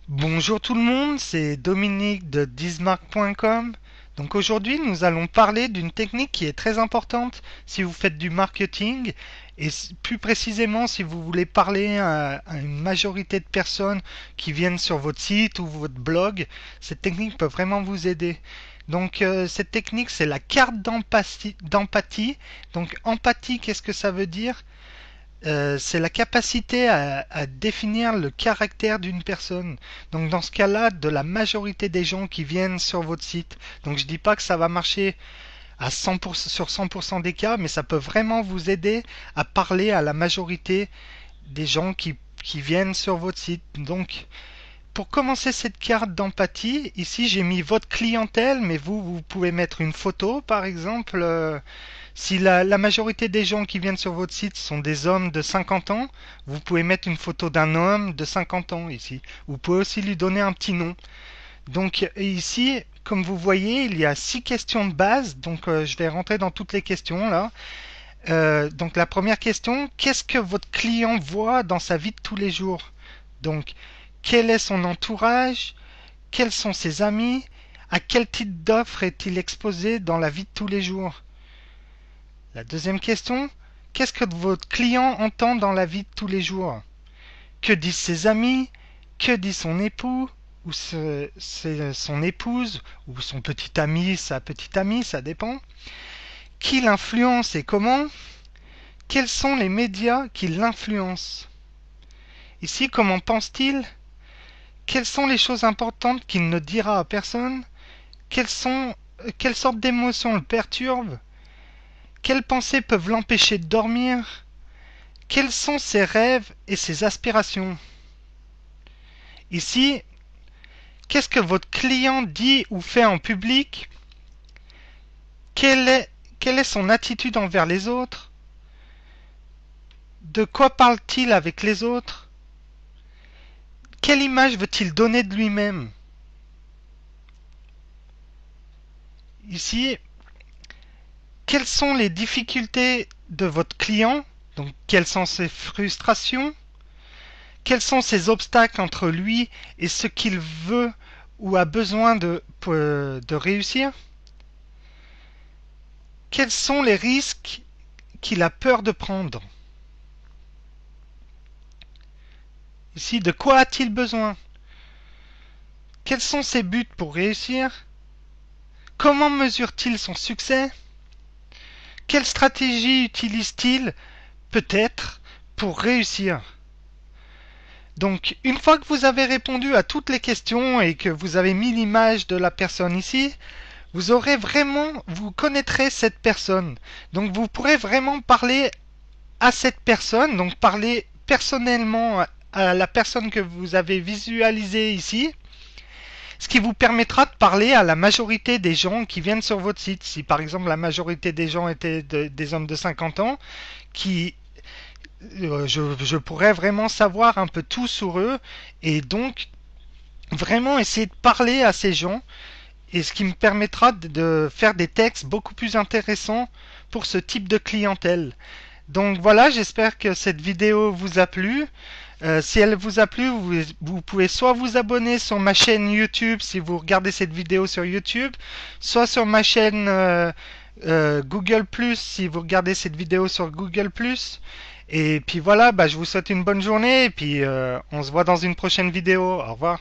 Bonjour tout le monde, c'est Dominique de Dismark.com. Donc aujourd'hui, nous allons parler d'une technique qui est très importante si vous faites du marketing et plus précisément si vous voulez parler à une majorité de personnes qui viennent sur votre site ou votre blog. Cette technique peut vraiment vous aider. Donc cette technique, c'est la carte d'empathie. Donc empathie, qu'est-ce que ça veut dire? C'est la capacité à définir le caractère d'une personne. Donc dans ce cas-là, de la majorité des gens qui viennent sur votre site. Donc je dis pas que ça va marcher à 100% sur 100% des cas, mais ça peut vraiment vous aider à parler à la majorité des gens qui viennent sur votre site. Donc pour commencer cette carte d'empathie, ici j'ai mis votre clientèle, mais vous pouvez mettre une photo par exemple. Si la majorité des gens qui viennent sur votre site sont des hommes de 50 ans, vous pouvez mettre une photo d'un homme de 50 ans ici. Vous pouvez aussi lui donner un petit nom. Donc ici, comme vous voyez, il y a 6 questions de base. Donc je vais rentrer dans toutes les questions là. Donc la première question, qu'est-ce que votre client voit dans sa vie de tous les jours? Donc quel est son entourage? Quels sont ses amis? À quel type d'offre est-il exposé dans la vie de tous les jours? La deuxième question, qu'est-ce que votre client entend dans la vie de tous les jours? Que disent ses amis? Que dit son époux? Ou son épouse? Ou son petit ami, sa petite amie, ça dépend. Qui l'influence et comment? Quels sont les médias qui l'influencent? Ici, comment pense-t-il? Quelles sont les choses importantes qu'il ne dira à personne? Quelles sortes d'émotions le perturbent? Quelles pensées peuvent l'empêcher de dormir? Quels sont ses rêves et ses aspirations? Ici, qu'est-ce que votre client dit ou fait en public? Quelle est, quelle est son attitude envers les autres? De quoi parle-t-il avec les autres? Quelle image veut-il donner de lui-même? Ici, quelles sont les difficultés de votre client? Donc, quelles sont ses frustrations? Quels sont ses obstacles entre lui et ce qu'il veut ou a besoin de réussir? Quels sont les risques qu'il a peur de prendre? Ici, de quoi a-t-il besoin? Quels sont ses buts pour réussir? Comment mesure-t-il son succès? Quelle stratégie utilise-t-il, peut-être, pour réussir? Donc, une fois que vous avez répondu à toutes les questions et que vous avez mis l'image de la personne ici, vous connaîtrez cette personne. Donc, vous pourrez vraiment parler à cette personne, donc parler personnellement à la personne que vous avez visualisée ici, ce qui vous permettra de parler à la majorité des gens qui viennent sur votre site. Si par exemple la majorité des gens étaient des hommes de 50 ans, qui je pourrais vraiment savoir un peu tout sur eux et donc vraiment essayer de parler à ces gens et ce qui me permettra de faire des textes beaucoup plus intéressants pour ce type de clientèle. Donc voilà, j'espère que cette vidéo vous a plu. Si elle vous a plu, vous pouvez soit vous abonner sur ma chaîne YouTube si vous regardez cette vidéo sur YouTube, soit sur ma chaîne Google Plus si vous regardez cette vidéo sur Google Plus. Et puis voilà, je vous souhaite une bonne journée et puis on se voit dans une prochaine vidéo. Au revoir.